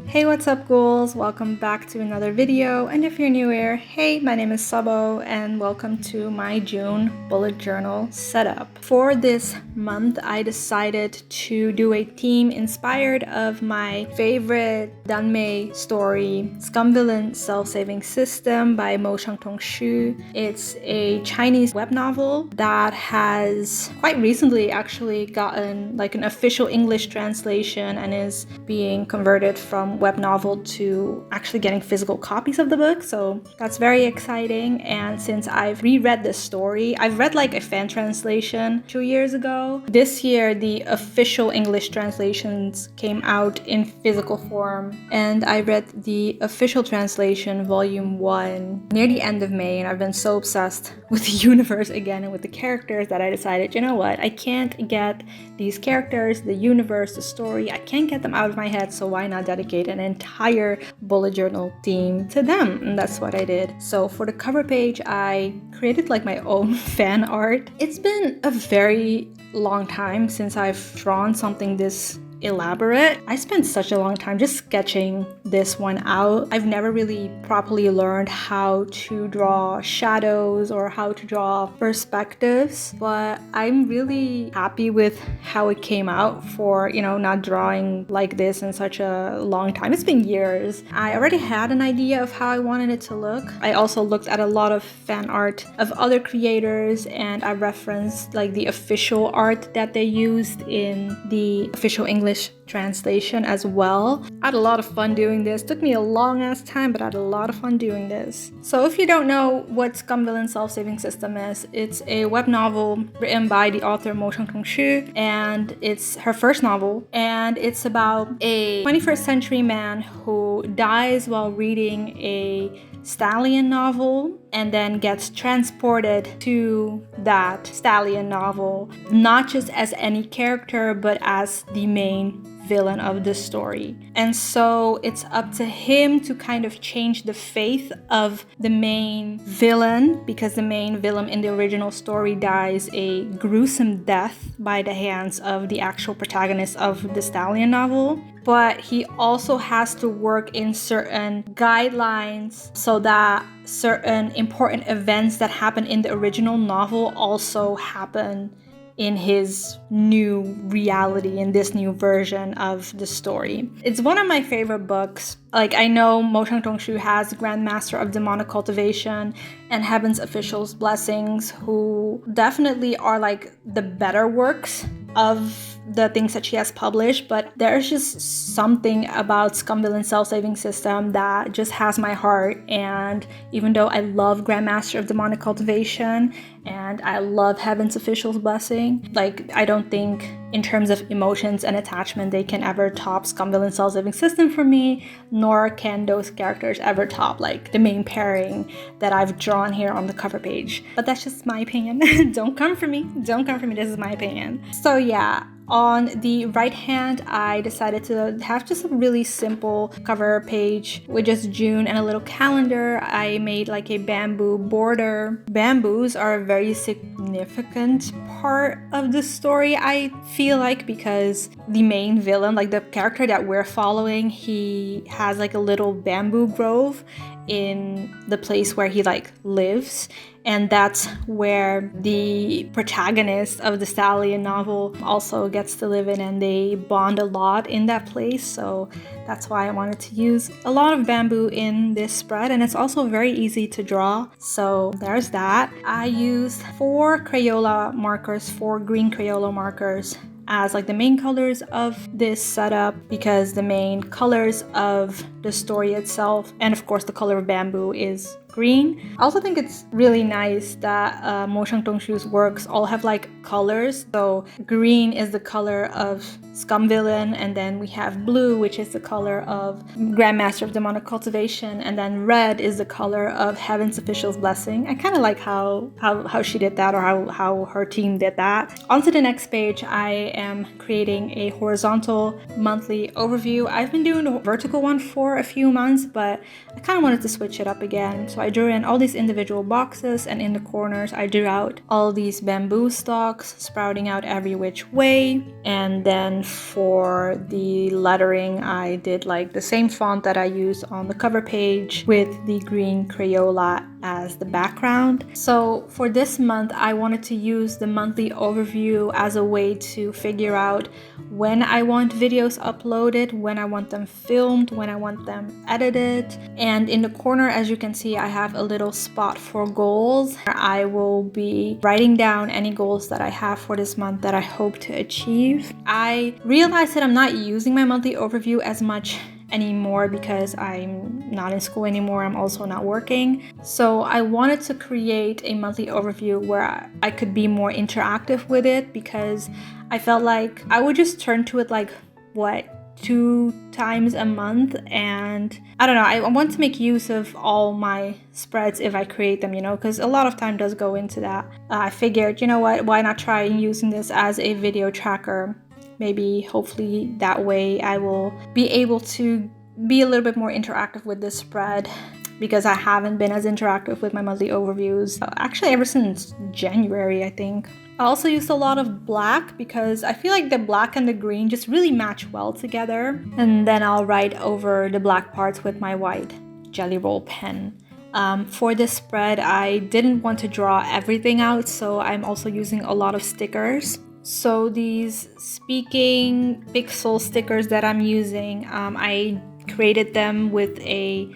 Hey, what's up, ghouls? Welcome back to another video, and if you're new here, hey, my name is Sabo and welcome to my June bullet journal setup. For this month, I decided to do a theme inspired of my favorite Danmei story, Scum Villain Self-Saving System by Mo Shangtong Xu. It's a Chinese web novel that has quite recently actually gotten like an official English translation and is being converted from web novel to actually getting physical copies of the book, so that's very exciting. And since I've reread this story, I've read like a fan translation 2 years ago. This year the official English translations came out in physical form, and I read the official translation volume 1 near the end of May, and I've been so obsessed with the universe again and with the characters that I decided, you know what, I can't get these characters, the universe, the story, I can't get them out of my head, so why not dedicate an entire bullet journal theme to them? And that's what I did. So for the cover page, I created like my own fan art. It's been a very long time since I've drawn something this elaborate. I spent such a long time just sketching this one out. I've never really properly learned how to draw shadows or how to draw perspectives, but I'm really happy with how it came out for, you know, not drawing like this in such a long time. It's been years. I already had an idea of how I wanted it to look. I also looked at a lot of fan art of other creators, and I referenced like the official art that they used in the official English translation as well. I had a lot of fun doing this. Took me a long ass time, but I had a lot of fun doing this. So if you don't know what Scum Villain Self-Saving System is, it's a web novel written by the author Mo Shangtong Xu, and it's her first novel, and it's about a 21st century man who dies while reading a stallion novel and then gets transported to that stallion novel, not just as any character but as the main villain of the story. And so it's up to him to kind of change the fate of the main villain, because the main villain in the original story dies a gruesome death by the hands of the actual protagonist of the stallion novel. But he also has to work in certain guidelines so that certain important events that happen in the original novel also happen in his new reality, in this new version of the story. It's one of my favorite books. Like, I know Mo Shangtong Xu has Grandmaster of Demonic Cultivation and Heaven's Official's Blessings, who definitely are like the better works of the things that she has published, but there's just something about Scum Villain Self-Saving System that just has my heart. And even though I love Grandmaster of Demonic Cultivation and I love Heaven's Official's Blessing, like, I don't think in terms of emotions and attachment they can ever top Scum Villain Self-Saving System for me, nor can those characters ever top like the main pairing that I've drawn here on the cover page. But that's just my opinion. Don't come for me, this is my opinion. So yeah, on the right hand, I decided to have just a really simple cover page with just June and a little calendar. I made like a bamboo border. Bamboos are a very significant part of the story, I feel like, because the main villain, like the character that we're following, he has like a little bamboo grove in the place where he like lives, and that's where the protagonist of the stallion novel also gets to live in, and they bond a lot in that place. So that's why I wanted to use a lot of bamboo in this spread, and it's also very easy to draw, so there's that. I used 4 Crayola markers, 4 green Crayola markers as like the main colors of this setup, because the main colors of the story itself, and of course the color of bamboo, is green. I also think it's really nice that Mo Shangtong Xu's works all have like colors. So green is the color of Scum Villain, and then we have blue, which is the color of Grandmaster of Demonic Cultivation, and then red is the color of Heaven's Official's Blessing. I kind of like how she did that, or how her team did that. On to the next page, I am creating a horizontal monthly overview. I've been doing the vertical one for a few months, but I kind of wanted to switch it up again, so I I drew in all these individual boxes, and in the corners I drew out all these bamboo stalks sprouting out every which way. And then for the lettering, I did like the same font that I used on the cover page with the green Crayola as the background. So for this month, I wanted to use the monthly overview as a way to figure out when I want videos uploaded, when I want them filmed, when I want them edited. And in the corner, as you can see, I have a little spot for goals. I will be writing down any goals that I have for this month that I hope to achieve. I realized that I'm not using my monthly overview as much anymore because I'm not in school anymore. I'm also not working. So I wanted to create a monthly overview where I could be more interactive with it, because I felt like I would just turn to it like, 2 times a month, and I don't know, I want to make use of all my spreads if I create them, because a lot of time does go into that. I figured, you know what, why not try using this as a video tracker? Maybe hopefully that way I will be able to be a little bit more interactive with this spread, because I haven't been as interactive with my monthly overviews actually ever since January, I think. I also used a lot of black because I feel like the black and the green just really match well together. And then I'll write over the black parts with my white Jelly Roll pen. For this spread, I didn't want to draw everything out, so I'm also using a lot of stickers. So these speaking pixel stickers that I'm using, I created them with a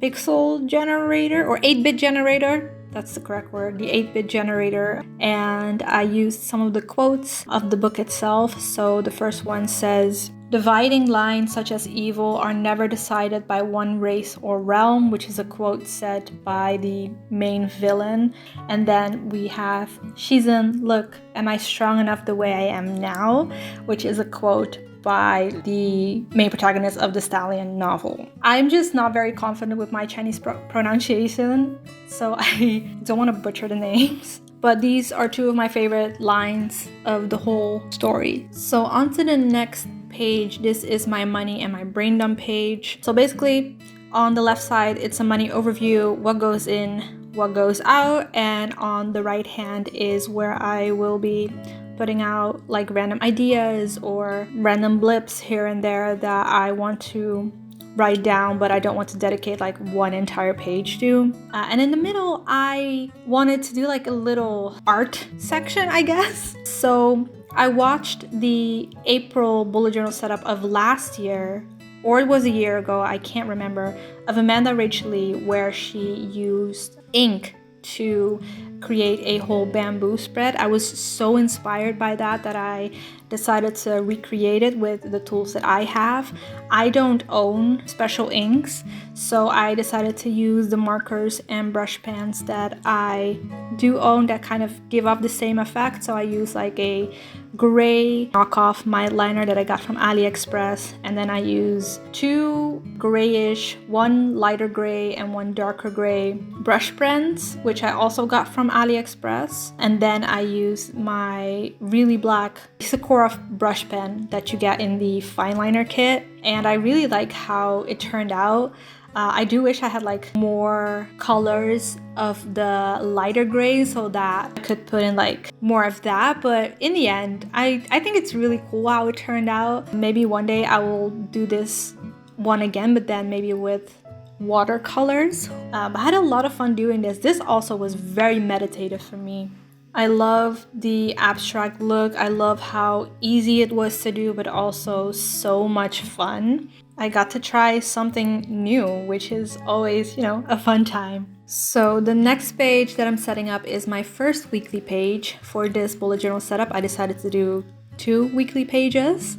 pixel generator or 8-bit generator. That's the correct word, the 8-bit generator. And I used some of the quotes of the book itself. So the first one says, "Dividing lines such as evil are never decided by one race or realm," which is a quote said by the main villain. And then we have, "Shizun, look, am I strong enough the way I am now?" which is a quote by the main protagonist of the Stallion novel. I'm just not very confident with my Chinese pronunciation, so I don't want to butcher the names. But these are two of my favorite lines of the whole story. So on to the next page. This is my money and my brain dump page. So basically, on the left side, it's a money overview, what goes in, what goes out, and on the right hand is where I will be putting out like random ideas or random blips here and there that I want to write down, but I don't want to dedicate like one entire page to. And in the middle, I wanted to do like a little art section, I guess. So I watched the April bullet journal setup of last year, or it was a year ago, I can't remember, of Amanda Rachel Lee, where she used ink to create a whole bamboo spread. I was so inspired by that I decided to recreate it with the tools that I have. I don't own special inks, so I decided to use the markers and brush pens that I do own that kind of give off the same effect. So I use like a gray knockoff Mildliner that I got from AliExpress, and then I use 2 grayish, 1 lighter gray and 1 darker gray brush pens, which I also got from AliExpress. And then I use my really black Sakura brush pen that you get in the Fineliner kit, and I really like how it turned out. I do wish I had like more colors of the lighter gray so that I could put in like more of that, but in the end, I think it's really cool how it turned out. Maybe one day I will do this one again, but then maybe with watercolors. I had a lot of fun doing this. This also was very meditative for me. I love the abstract look. I love how easy it was to do, but also so much fun. I got to try something new, which is always, a fun time. So the next page that I'm setting up is my first weekly page. For this bullet journal setup, I decided to do 2 weekly pages.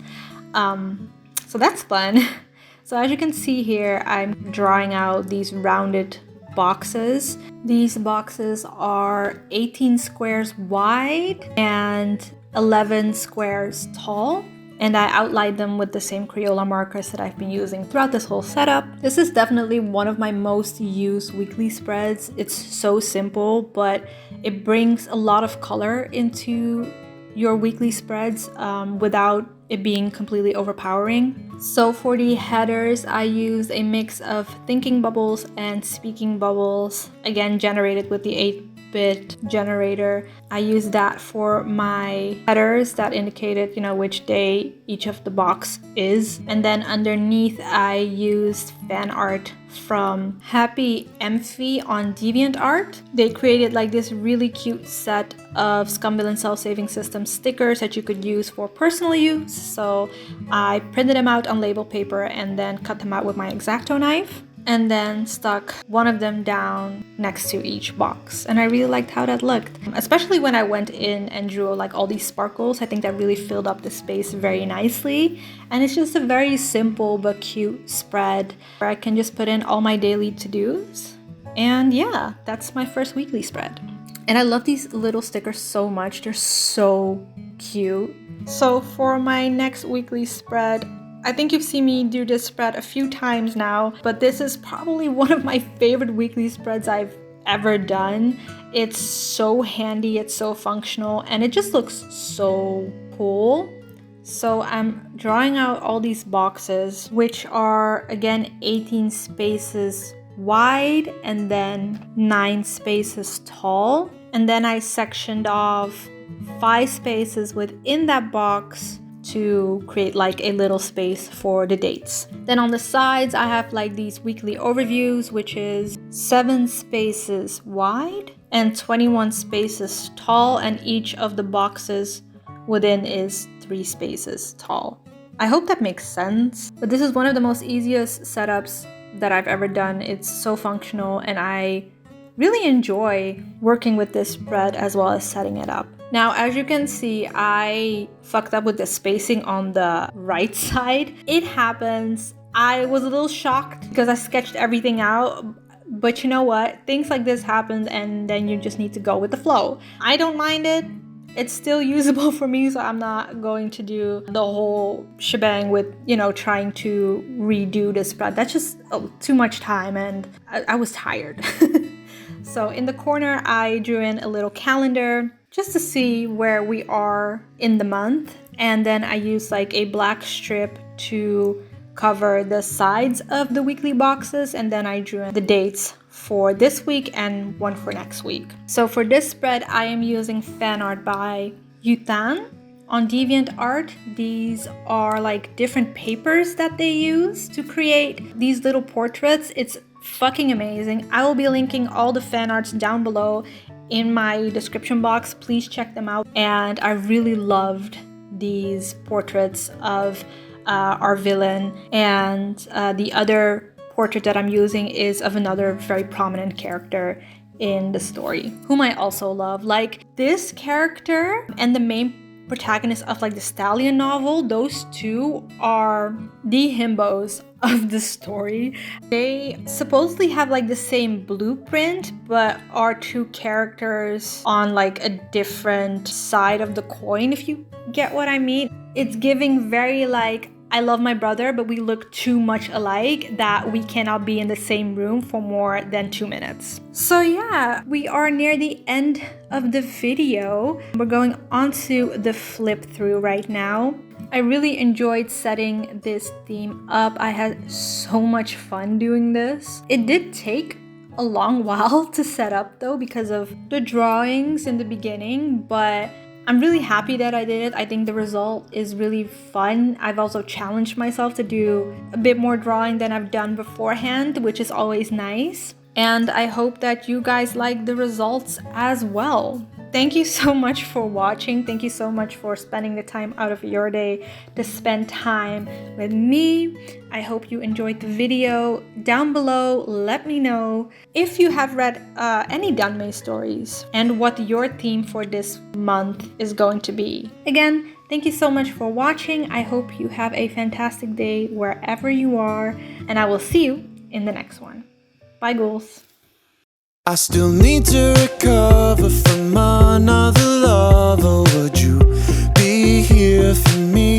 So that's fun. So as you can see here, I'm drawing out these rounded boxes. These boxes are 18 squares wide and 11 squares tall. And I outlined them with the same Crayola markers that I've been using throughout this whole setup. This is definitely one of my most used weekly spreads. It's so simple, but it brings a lot of color into your weekly spreads without it being completely overpowering. So for the headers, I used a mix of thinking bubbles and speaking bubbles, again generated with the 8-bit generator. I used that for my headers that indicated, you know, which day each of the box is. And then underneath, I used fan art from HappyEmphy on DeviantArt. They created like this really cute set of Scum Villain Self-Saving System stickers that you could use for personal use. So I printed them out on label paper and then cut them out with my X-Acto knife, and then stuck one of them down next to each box. And I really liked how that looked, especially when I went in and drew like all these sparkles. I think that really filled up the space very nicely. And it's just a very simple but cute spread where I can just put in all my daily to-dos. And yeah, that's my first weekly spread. And I love these little stickers so much. They're so cute. So for my next weekly spread, I think you've seen me do this spread a few times now, but this is probably one of my favorite weekly spreads I've ever done. It's so handy, it's so functional, and it just looks so cool. So I'm drawing out all these boxes, which are again 18 spaces wide and then 9 spaces tall. And then I sectioned off 5 spaces within that box to create like a little space for the dates. Then on the sides, I have like these weekly overviews, which is 7 spaces wide and 21 spaces tall, and each of the boxes within is 3 spaces tall. I hope that makes sense, but this is one of the most easiest setups that I've ever done. It's so functional, and I really enjoy working with this spread as well as setting it up. Now, as you can see, I fucked up with the spacing on the right side. It happens. I was a little shocked because I sketched everything out, but you know what? Things like this happen, and then you just need to go with the flow. I don't mind it. It's still usable for me, so I'm not going to do the whole shebang with, you know, trying to redo the spread. That's just too much time, and I was tired. So in the corner, I drew in a little calendar just to see where we are in the month. And then I used like a black strip to cover the sides of the weekly boxes. And then I drew in the dates for this week and one for next week. So for this spread, I am using fan art by Yutaan on DeviantArt. These are like different papers that they use to create these little portraits. It's fucking amazing. I will be linking all the fan arts down below in my description box. Please check them out. And I really loved these portraits of our villain, and the other portrait that I'm using is of another very prominent character in the story, whom I also love. Like this character and the main protagonist of like the Stallion novel, those two are the himbos of the story. They supposedly have like the same blueprint, but are two characters on like a different side of the coin, if you get what I mean. It's giving very like, I love my brother, but we look too much alike that we cannot be in the same room for more than 2 minutes. So yeah, we are near the end of the video. We're going on to the flip through right now. I really enjoyed setting this theme up. I had so much fun doing this. It did take a long while to set up though because of the drawings in the beginning, but I'm really happy that I did it. I think the result is really fun. I've also challenged myself to do a bit more drawing than I've done beforehand, which is always nice. And I hope that you guys like the results as well. Thank you so much for watching. Thank you so much for spending the time out of your day to spend time with me. I hope you enjoyed the video. Down below, let me know if you have read any Danmei stories and what your theme for this month is going to be. Again, thank you so much for watching. I hope you have a fantastic day wherever you are, and I will see you in the next one. Bye, ghouls. I still need to recover from another lover. Would you be here for me?